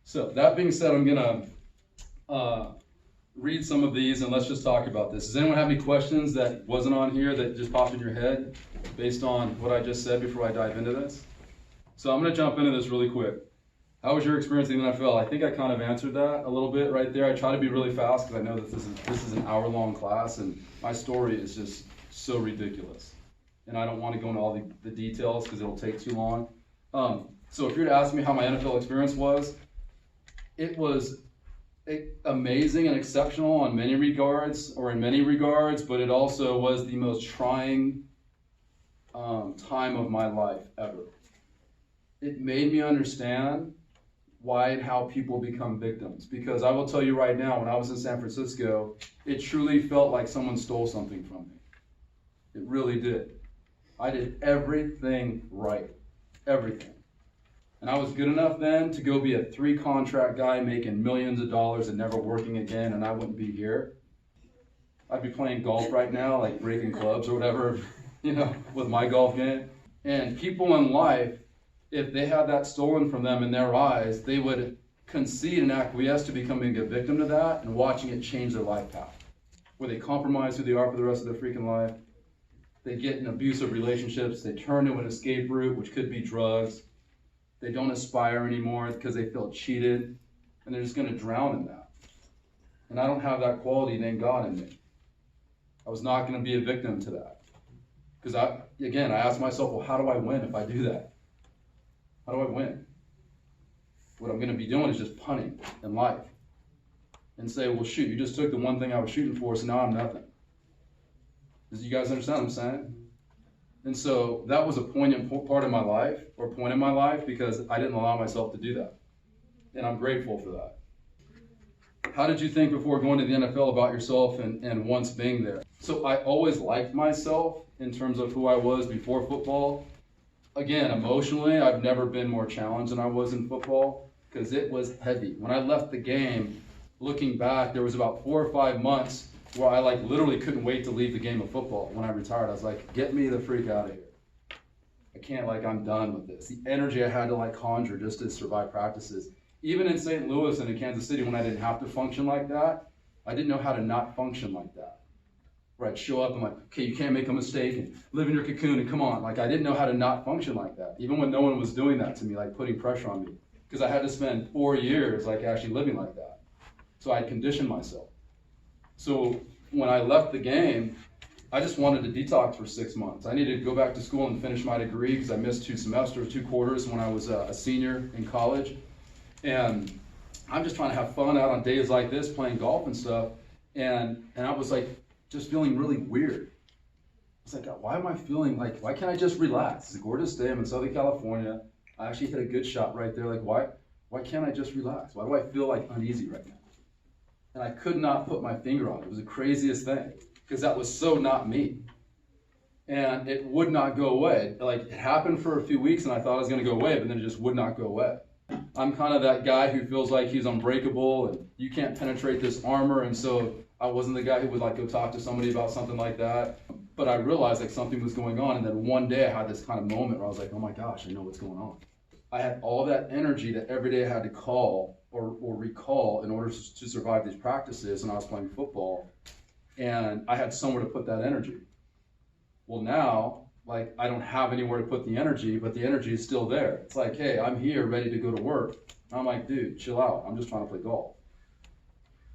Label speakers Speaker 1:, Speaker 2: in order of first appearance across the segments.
Speaker 1: So that being said, I'm gonna read some of these and let's just talk about this. Does anyone have any questions that wasn't on here that just popped in your head based on what I just said before I dive into this? So I'm gonna jump into this really quick. How was your experience in the NFL? I think I kind of answered that a little bit right there. I try to be really fast because I know that this is an hour-long class and my story is just so ridiculous. And I don't want to go into all the details because it'll take too long. So if you were to ask me how my NFL experience was, it was amazing and exceptional in many regards, but it also was the most trying time of my life ever. It made me understand why and how people become victims. Because I will tell you right now, when I was in San Francisco, it truly felt like someone stole something from me. It really did. I did everything right, everything. And I was good enough then to go be a 3-contract guy making millions of dollars and never working again, and I wouldn't be here. I'd be playing golf right now, like breaking clubs or whatever, with my golf game. And people in life, if they had that stolen from them in their eyes, they would concede and acquiesce to becoming a victim to that and watching it change their life path. Where they compromise who they are for the rest of their freaking life. They get in abusive relationships. They turn to an escape route, which could be drugs. They don't aspire anymore because they feel cheated. And they're just going to drown in that. And I don't have that quality, thank God, in me. I was not going to be a victim to that. Because I asked myself, well, how do I win if I do that? How do I win? What I'm going to be doing is just punting in life. And say, well, shoot, you just took the one thing I was shooting for, so now I'm nothing. Does you guys understand what I'm saying? And so that was a poignant part of my life, or point in my life, because I didn't allow myself to do that. And I'm grateful for that. How did you think before going to the NFL about yourself and once being there? So I always liked myself in terms of who I was before football. Again, emotionally, I've never been more challenged than I was in football because it was heavy. When I left the game, looking back, there was about 4 or 5 months where I literally couldn't wait to leave the game of football. When I retired, I was like, get me the freak out of here. I can't, I'm done with this. The energy I had to conjure just to survive practices. Even in St. Louis and in Kansas City, when I didn't have to function like that, I didn't know how to not function like that. Where I'd show up and okay, you can't make a mistake and live in your cocoon and come on. I didn't know how to not function like that, even when no one was doing that to me, putting pressure on me. Because I had to spend 4 years actually living like that. So I had conditioned myself. So when I left the game, I just wanted to detox for 6 months. I needed to go back to school and finish my degree because I missed 2 semesters, 2 quarters when I was a senior in college. And I'm just trying to have fun out on days like this, playing golf and stuff. And I was just feeling really weird. It's why am I feeling why can't I just relax? It's a gorgeous day. I'm in Southern California. I actually hit a good shot right there. Why can't I just relax? Why do I feel uneasy right now? And I could not put my finger on it. It was the craziest thing because that was so not me. And it would not go away. It happened for a few weeks and I thought it was going to go away, but then it just would not go away. I'm kind of that guy who feels like he's unbreakable and you can't penetrate this armor. And so I wasn't the guy who would go talk to somebody about something like that. But I realized something was going on. And then one day I had this kind of moment where I was oh my gosh, I know what's going on. I had all that energy that every day I had to call or recall in order to survive these practices. And I was playing football and I had somewhere to put that energy. Well, now, I don't have anywhere to put the energy, but the energy is still there. It's hey, I'm here ready to go to work. And I'm dude, chill out. I'm just trying to play golf.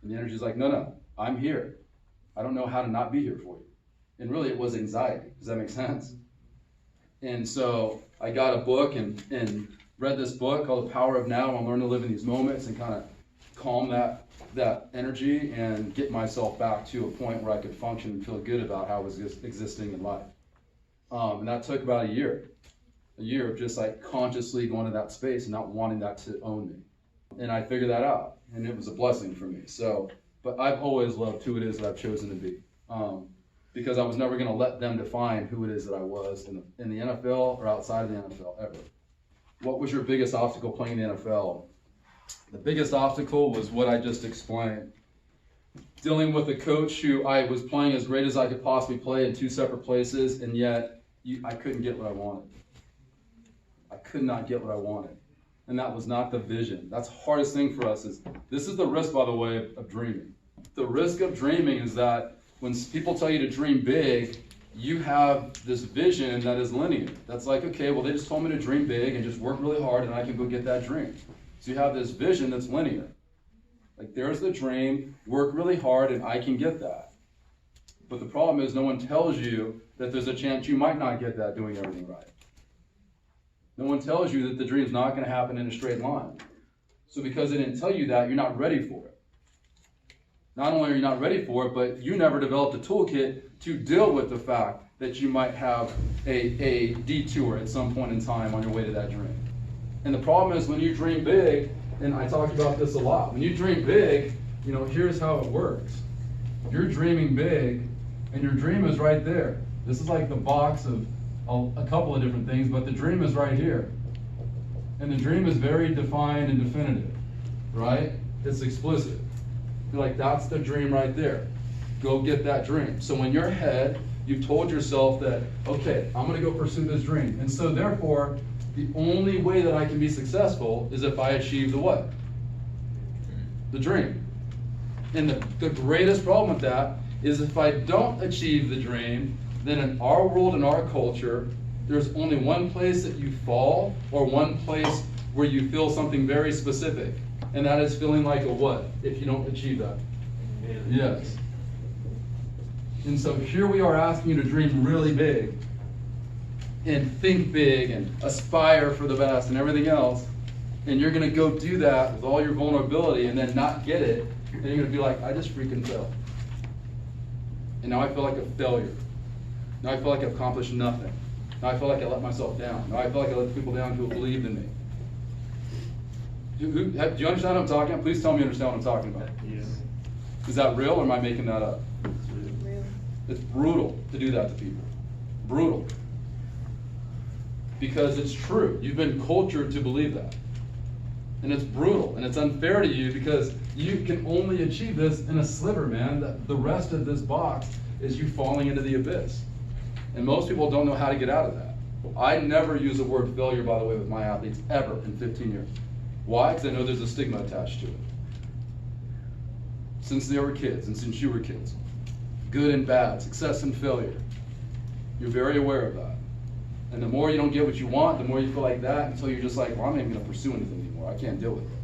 Speaker 1: And the energy's no, I'm here. I don't know how to not be here for you. And really it was anxiety. Does that make sense? And so I got a book and read this book called The Power of Now. I'll learn to live in these moments and kind of calm that energy and get myself back to a point where I could function and feel good about how I was existing in life. And that took about a year of just consciously going to that space and not wanting that to own me. And I figured that out, and it was a blessing for me. But I've always loved who it is that I've chosen to be, because I was never going to let them define who it is that I was in the NFL or outside of the NFL ever. What was your biggest obstacle playing in the NFL? The biggest obstacle was what I just explained. Dealing with a coach who I was playing as great as I could possibly play in 2 separate places, and yet I couldn't get what I wanted. I could not get what I wanted. and that was not the vision. That's the hardest thing for us. This is the risk, by the way, of dreaming. The risk of dreaming is that when people tell you to dream big, you have this vision that is linear. That's like, okay, well, they just told me to dream big and just work really hard and I can go get that dream. So you have this vision that's linear. Like, there's the dream, work really hard and I can get that. But the problem is no one tells you that there's a chance you might not get that doing everything right. No one tells you that the dream's not going to happen in a straight line. So because they didn't tell you that, you're not ready for it. Not only are you not ready for it, but you never developed a toolkit to deal with the fact that you might have a detour at some point in time on your way to that dream. And the problem is when you dream big, and I talk about this a lot, when you dream big, here's how it works. You're dreaming big, and your dream is right there. This is like the box of a couple of different things, but the dream is right here. And the dream is very defined and definitive, right? It's explicit. You're like, that's the dream right there. Go get that dream. So in your head, you've told yourself that, okay, I'm going to go pursue this dream. And so therefore, the only way that I can be successful is if I achieve the what? The dream. And the greatest problem with that is if I don't achieve the dream, then in our world and our culture, there's only one place that you fall, or one place where you feel something very specific. And that is feeling like a what, if you don't achieve that? Yes. And so here we are asking you to dream really big, and think big, and aspire for the best, and everything else. And you're going to go do that with all your vulnerability and then not get it. And you're going to be like, I just freaking failed. And now I feel like a failure. Now I feel like I've accomplished nothing. Now I feel like I let myself down. Now I feel like I let the people down who believed in me. Do you understand what I'm talking about? Please tell me you understand what I'm talking about.
Speaker 2: Yes.
Speaker 1: Is that real, or am I making that up?
Speaker 2: It's real.
Speaker 1: It's brutal to do that to people. Brutal. Because it's true. You've been cultured to believe that. And it's brutal, and it's unfair to you because you can only achieve this in a sliver, man. The rest of this box is you falling into the abyss. And most people don't know how to get out of that. I never use the word failure, by the way, with my athletes, ever in 15 years. Why? Because I know there's a stigma attached to it. Since they were kids, and since you were kids. Good and bad, success and failure. You're very aware of that. And the more you don't get what you want, the more you feel like that, until you're just like, well, I'm not even going to pursue anything anymore. I can't deal with it.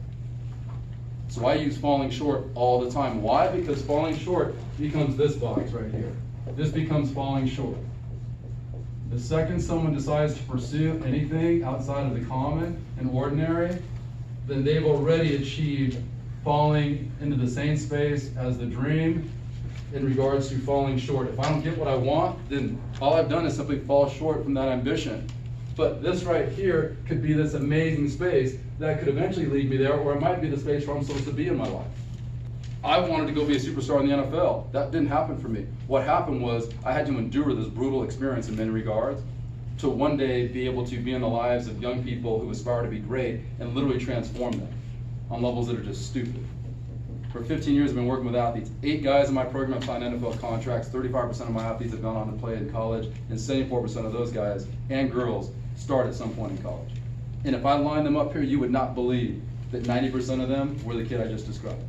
Speaker 1: So I use falling short all the time. Why? Because falling short becomes this box right here. This becomes falling short. The second someone decides to pursue anything outside of the common and ordinary, then they've already achieved falling into the same space as the dream in regards to falling short. If I don't get what I want, then all I've done is simply fall short from that ambition. But this right here could be this amazing space that could eventually lead me there, or it might be the space where I'm supposed to be in my life. I wanted to go be a superstar in the NFL. That didn't happen for me. What happened was I had to endure this brutal experience in many regards to one day be able to be in the lives of young people who aspire to be great and literally transform them on levels that are just stupid. For 15 years, I've been working with athletes. 8 guys in my program have signed NFL contracts. 35% of my athletes have gone on to play in college, and 74% of those guys and girls start at some point in college. And if I line them up here, you would not believe that 90% of them were the kid I just described.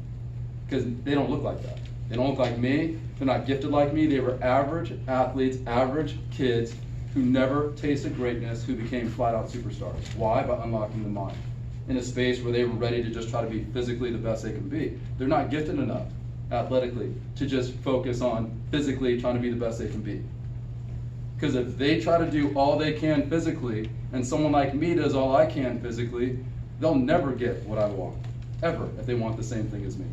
Speaker 1: Because they don't look like that. They don't look like me. They're not gifted like me. They were average athletes, average kids who never tasted greatness, who became flat-out superstars. Why? By unlocking the mind in a space where they were ready to just try to be physically the best they can be. They're not gifted enough athletically to just focus on physically trying to be the best they can be. Because if they try to do all they can physically, and someone like me does all I can physically, they'll never get what I want, ever, if they want the same thing as me.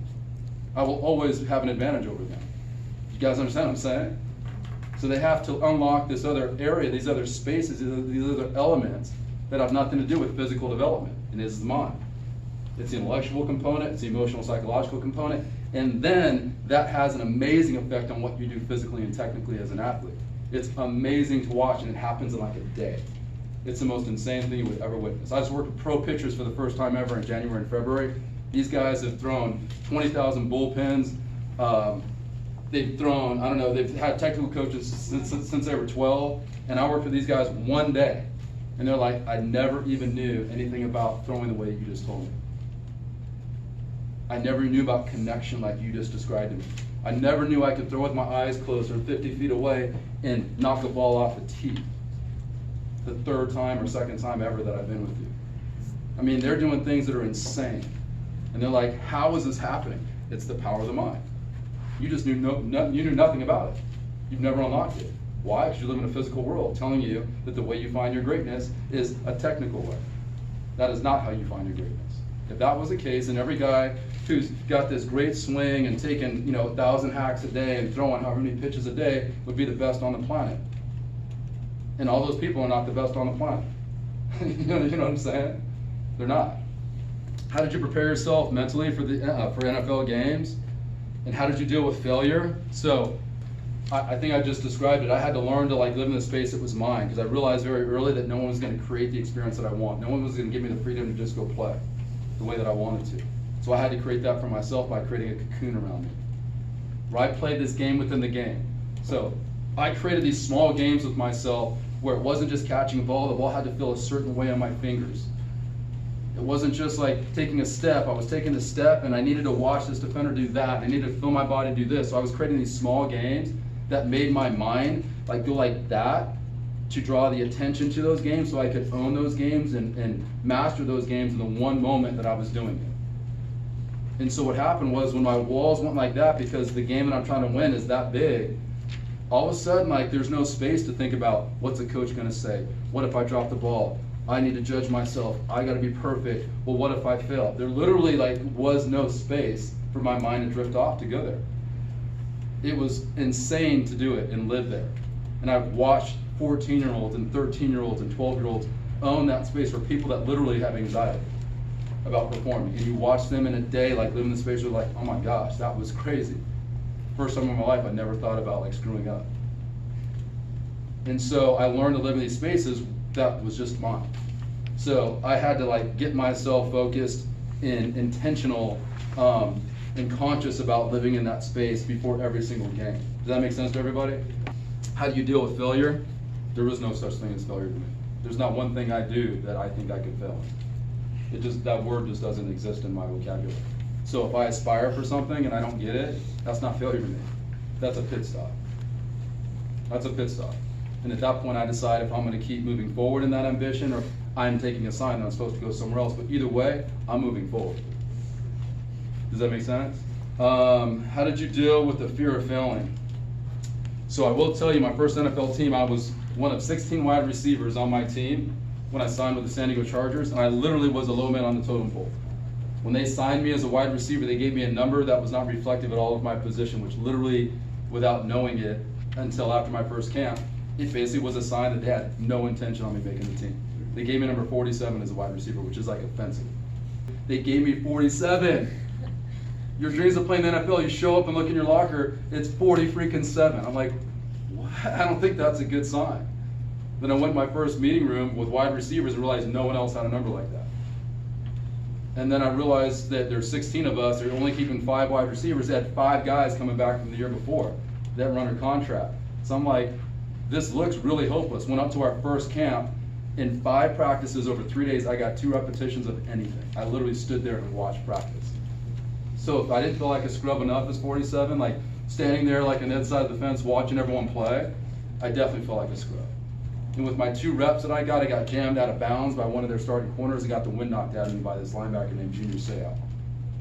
Speaker 1: I will always have an advantage over them. You guys understand what I'm saying? So they have to unlock this other area, these other spaces, these other elements that have nothing to do with physical development, and it's the mind. It's the intellectual component, it's the emotional, psychological component, and then that has an amazing effect on what you do physically and technically as an athlete. It's amazing to watch, and it happens in like a day. It's the most insane thing you would ever witness. I just worked with pro pitchers for the first time ever in January and February. These guys have thrown 20,000 bullpens. They've thrown, they've had technical coaches since they were 12, and I worked with these guys one day. And they're like, I never even knew anything about throwing the way you just told me. I never knew about connection like you just described to me. I never knew I could throw with my eyes closed or 50 feet away and knock a ball off the tee. The third time or second time ever that I've been with you. I mean, they're doing things that are insane. And they're like, how is this happening? It's the power of the mind. You just knew you knew nothing about it. You've never unlocked it. Why? Because you live in a physical world telling you that the way you find your greatness is a technical way. That is not how you find your greatness. If that was the case, then every guy who's got this great swing and taking 1,000 hacks a day and throwing however many pitches a day would be the best on the planet. And all those people are not the best on the planet. you know what I'm saying? They're not. How did you prepare yourself mentally for NFL games? And how did you deal with failure? So I think I just described it. I had to learn to live in the space that was mine, because I realized very early that no one was going to create the experience that I want. No one was going to give me the freedom to just go play the way that I wanted to. So I had to create that for myself by creating a cocoon around me, where I played this game within the game. So I created these small games with myself where it wasn't just catching a ball. The ball had to feel a certain way on my fingers. It wasn't just like taking a step. I was taking a step and I needed to watch this defender do that. I needed to feel my body do this. So I was creating these small games that made my mind go like that, to draw the attention to those games so I could own those games and master those games in the one moment that I was doing it. And so what happened was, when my walls went like that, because the game that I'm trying to win is that big, all of a sudden there's no space to think about what's the coach going to say. What if I drop the ball? I need to judge myself. I got to be perfect. Well, what if I fail? There literally was no space for my mind to drift off to go there. It was insane to do it and live there. And I've watched 14-year-olds and 13-year-olds and 12-year-olds own that space for people that literally have anxiety about performing. And you watch them in a day live in the space where oh my gosh, that was crazy. First time in my life I never thought about screwing up. And so I learned to live in these spaces that was just mine. So I had to get myself focused and intentional and conscious about living in that space before every single game. Does that make sense to everybody? How do you deal with failure? There was no such thing as failure to me. There's not one thing I do that I think I could fail in. That word just doesn't exist in my vocabulary. So if I aspire for something and I don't get it, that's not failure to me. That's a pit stop. That's a pit stop. And at that point I decide if I'm going to keep moving forward in that ambition, or I'm taking a sign that I'm supposed to go somewhere else. But either way, I'm moving forward. Does that make sense? How did you deal with the fear of failing? So I will tell you, my first NFL team, I was one of 16 wide receivers on my team when I signed with the San Diego Chargers, and I literally was a low man on the totem pole. When they signed me as a wide receiver, they gave me a number that was not reflective at all of my position, which literally, without knowing it until after my first camp, it basically was a sign that they had no intention on me making the team. They gave me number 47 as a wide receiver, which is offensive. They gave me 47. Your dreams of playing the NFL, you show up and look in your locker, it's 40-freaking-7. I'm like, what? I don't think that's a good sign. Then I went in my first meeting room with wide receivers and realized no one else had a number like that. And then I realized that there's 16 of us, they're only keeping 5 wide receivers. They had 5 guys coming back from the year before that were under contract. So I'm like, this looks really hopeless. Went up to our first camp. In 5 practices over 3 days, I got 2 repetitions of anything. I literally stood there and watched practice. So if I didn't feel like a scrub enough as 47, standing there on the other side of the fence watching everyone play, I definitely felt like a scrub. And with my 2 reps that I got jammed out of bounds by one of their starting corners and got the wind knocked out of me by this linebacker named Junior Seau.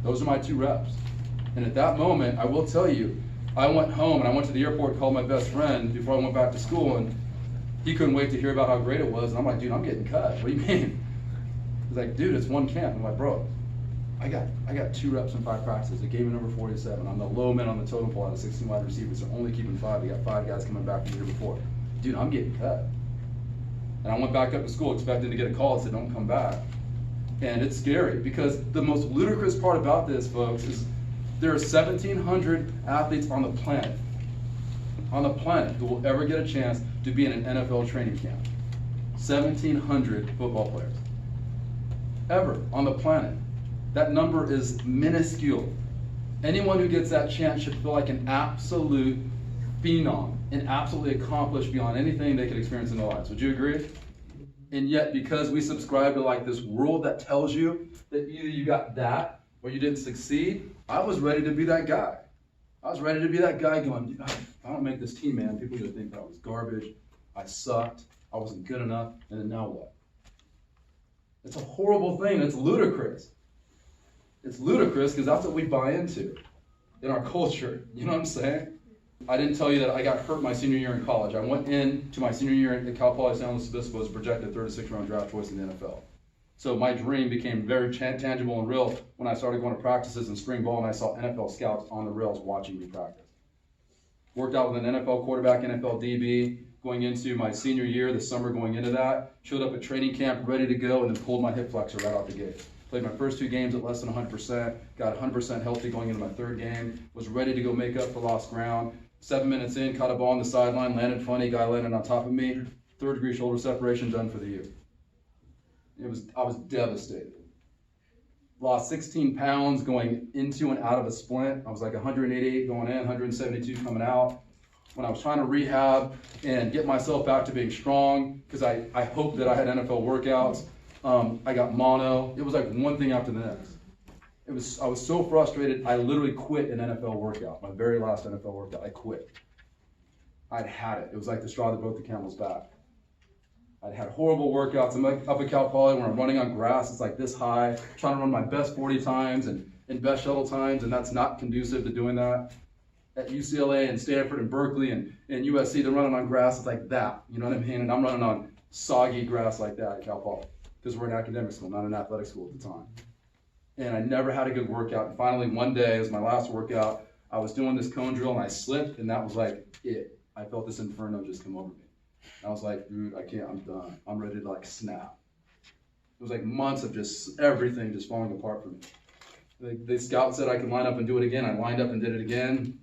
Speaker 1: Those are my 2 reps. And at that moment, I will tell you, I went home and I went to the airport and called my best friend before I went back to school, and he couldn't wait to hear about how great it was. And I'm like, dude, I'm getting cut. What do you mean? He's like, dude, it's 1 camp. I'm like, bro, I got 2 reps in 5 practices. They gave me number 47. I'm the low man on the totem pole out of 16 wide receivers. They're only keeping 5. They got 5 guys coming back from the year before. Dude, I'm getting cut. And I went back up to school expecting to get a call that said, don't come back. And it's scary, because the most ludicrous part about this, folks, is there are 1,700 athletes on the planet who will ever get a chance to be in an NFL training camp. 1,700 football players. Ever on the planet. That number is minuscule. Anyone who gets that chance should feel like an absolute phenom and absolutely accomplished beyond anything they could experience in their lives. Would you agree? And yet, because we subscribe to like this world that tells you that either you got that or you didn't succeed, I was ready to be that guy. I was ready to be that guy going, if I don't make this team, man, people are going to think that I was garbage, I sucked, I wasn't good enough, and then now what? It's a horrible thing. It's ludicrous. It's ludicrous because that's what we buy into in our culture. You know what I'm saying? I didn't tell you that I got hurt my senior year in college. I went into my senior year at Cal Poly San Luis Obispo as projected 36th round draft choice in the NFL. So my dream became very tangible and real when I started going to practices in spring ball and I saw NFL scouts on the rails watching me practice. Worked out with an NFL quarterback, NFL DB, going into my senior year, the summer going into that. Showed up at training camp ready to go and then pulled my hip flexor right out the gate. Played my first 2 games at less than 100%, got 100% healthy going into my 3rd game, was ready to go make up for lost ground. 7 minutes in, caught a ball on the sideline, landed funny, guy landed on top of me, 3rd degree shoulder separation, done for the year. I was devastated. Lost 16 pounds going into and out of a splint. I was like 188 going in, 172 coming out. When I was trying to rehab and get myself back to being strong, because I hoped that I had NFL workouts, I got mono. It was like one thing after the next. I was so frustrated, I literally quit an NFL workout. My very last NFL workout, I quit. I'd had it. It was like the straw that broke the camel's back. I'd had horrible workouts. I'm like up at Cal Poly when I'm running on grass, it's like this high, trying to run my best 40 times and best shuttle times, and that's not conducive to doing that. At UCLA and Stanford and Berkeley and USC, they're running on grass, it's like that. You know what I mean? And I'm running on soggy grass like that at Cal Poly, because we're an academic school, not an athletic school at the time. And I never had a good workout. And finally, one day, as my last workout, I was doing this cone drill and I slipped, and that was like it. I felt this inferno just come over me. I was like, dude, I can't, I'm done. I'm ready to like snap. It was like months of just everything just falling apart for me. The scout said I could line up and do it again. I lined up and did it again,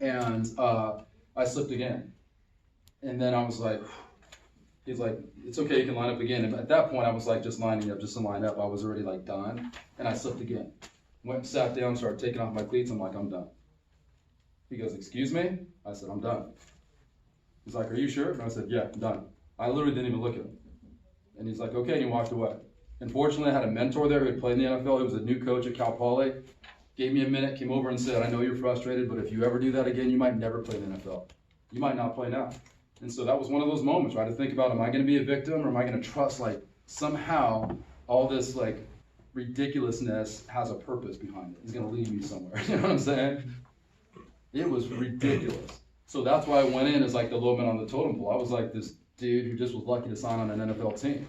Speaker 1: and I slipped again. And then I was like, he's like, it's okay, you can line up again. And at that point, I was like just lining up, just to line up. I was already like done, and I slipped again. Went and sat down, started taking off my cleats. I'm like, I'm done. He goes, excuse me? I said, I'm done. He's like, are you sure? And I said, yeah, I'm done. I literally didn't even look at him. And he's like, okay, and he walked away. Unfortunately, I had a mentor there who had played in the NFL. He was a new coach at Cal Poly. Gave me a minute, came over and said, I know you're frustrated, but if you ever do that again, you might never play in the NFL. You might not play now. And so that was one of those moments where I had to think about, am I going to be a victim, or am I going to trust like somehow all this like ridiculousness has a purpose behind it. He's going to lead me somewhere. You know what I'm saying? It was ridiculous. So that's why I went in as like the low man on the totem pole. I was like this dude who just was lucky to sign on an NFL team.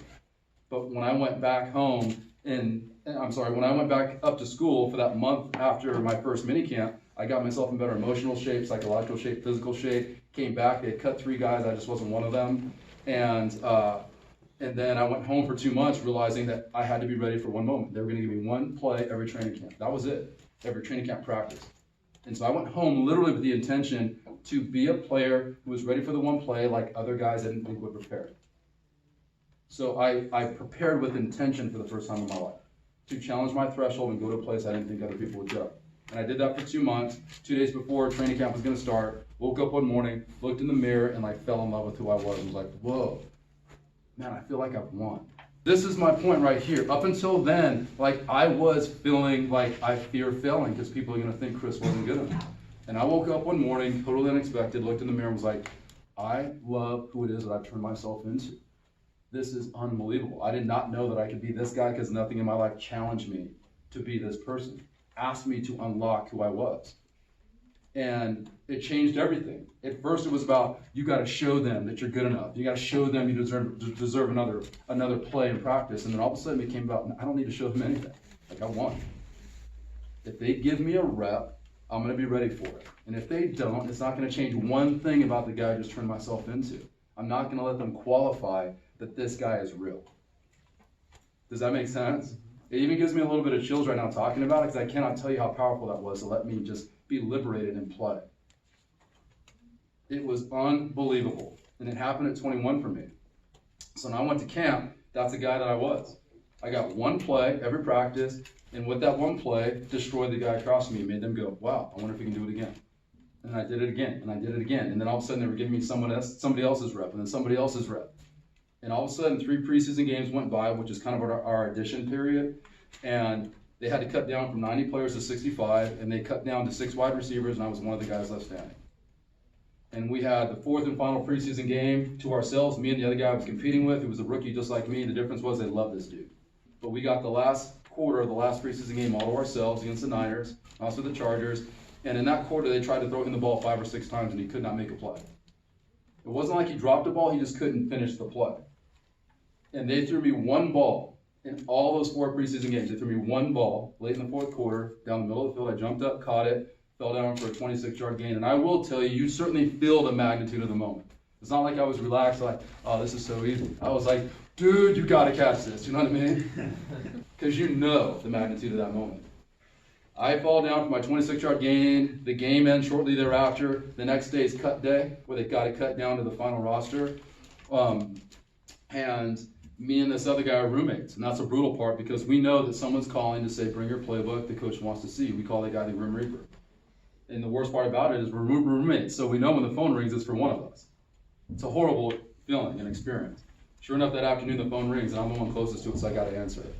Speaker 1: But when I went back home when I went back up to school for that month after my first mini camp, I got myself in better emotional shape, psychological shape, physical shape. Came back, they had cut 3 guys, I just wasn't one of them. And then I went home for 2 months realizing that I had to be ready for one moment. They were gonna give me one play every training camp. That was it, every training camp practice. And so I went home literally with the intention to be a player who was ready for the one play like other guys I didn't think would prepare. So I prepared with intention for the first time in my life to challenge my threshold and go to a place I didn't think other people would go. And I did that for 2 months. 2 days before training camp was gonna start, woke up one morning, looked in the mirror, and like fell in love with who I was. And was like, whoa, man, I feel like I've won. This is my point right here. Up until then, like I was feeling like I fear failing because people are gonna think Chris wasn't good enough. And I woke up one morning, totally unexpected, looked in the mirror and was like, I love who it is that I've turned myself into. This is unbelievable. I did not know that I could be this guy because nothing in my life challenged me to be this person, asked me to unlock who I was. And it changed everything. At first it was about, you gotta show them that you're good enough. You gotta show them you deserve another play in practice. And then all of a sudden it became about, I don't need to show them anything. Like I won. If they give me a rep, I'm gonna be ready for it. And if they don't, it's not gonna change one thing about the guy I just turned myself into. I'm not gonna let them qualify that this guy is real. Does that make sense? It even gives me a little bit of chills right now talking about it because I cannot tell you how powerful that was to let me just be liberated and play. It was unbelievable. And it happened at 21 for me. So when I went to camp, that's the guy that I was. I got one play every practice, and with that one play, destroyed the guy across from me, made them go, wow, I wonder if we can do it again. And I did it again, and I did it again. And then all of a sudden they were giving me somebody else's rep, and then somebody else's rep. And all of a sudden, 3 preseason games went by, which is kind of our addition period. And they had to cut down from 90 players to 65, and they cut down to 6 wide receivers, and I was one of the guys left standing. And we had the 4th and final preseason game to ourselves. Me and the other guy I was competing with, who was a rookie just like me. The difference was they loved this dude. But we got the last quarter of the last preseason game all to ourselves against the Niners, also the Chargers. And in that quarter, they tried to throw him the ball 5 or 6 times, and he could not make a play. It wasn't like he dropped the ball, he just couldn't finish the play. And they threw me 1 ball in all those 4 preseason games. They threw me 1 ball late in the 4th quarter, down the middle of the field. I jumped up, caught it, fell down for a 26-yard gain. And I will tell you, you certainly feel the magnitude of the moment. It's not like I was relaxed, like, oh, this is so easy. I was like, dude, you got to catch this. You know what I mean? Because you know the magnitude of that moment. I fall down for my 26-yard gain. The game ends shortly thereafter. The next day is cut day, where they got to cut down to the final roster. And me and this other guy are roommates, and that's a brutal part because we know that someone's calling to say, bring your playbook, the coach wants to see you. We call that guy the Grim Reaper. And the worst part about it is we're roommates, so we know when the phone rings, it's for one of us. It's a horrible feeling and experience. Sure enough, that afternoon the phone rings, and I'm the one closest to it, so I got to answer it.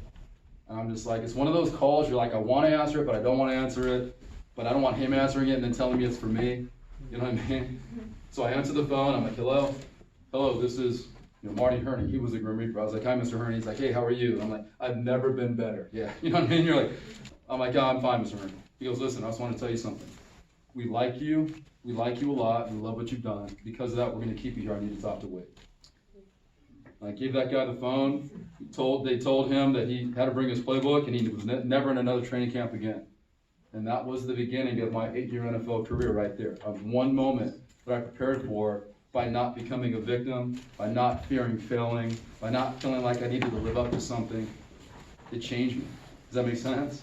Speaker 1: And I'm just like, it's one of those calls, you're like, I want to answer it, but I don't want to answer it, but I don't want him answering it and then telling me it's for me. You know what I mean? So I answer the phone, I'm like, hello, this is Marty Herney. He was a Grim Reaper. I was like, hi, Mr. Herney. He's like, hey, how are you? I'm like, I've never been better. Yeah, you know what I mean? You're like, I'm like, oh, I'm fine, Mr. Herney. He goes, listen, I just want to tell you something. We like you a lot, we love what you've done. Because of that, we're going to keep you here. I need to talk to Wade. I gave that guy the phone. They told him that he had to bring his playbook, and he was never in another training camp again. And that was the beginning of my 8-year NFL career right there, of one moment that I prepared for by not becoming a victim, by not fearing failing, by not feeling like I needed to live up to something. It changed me. Does that make sense?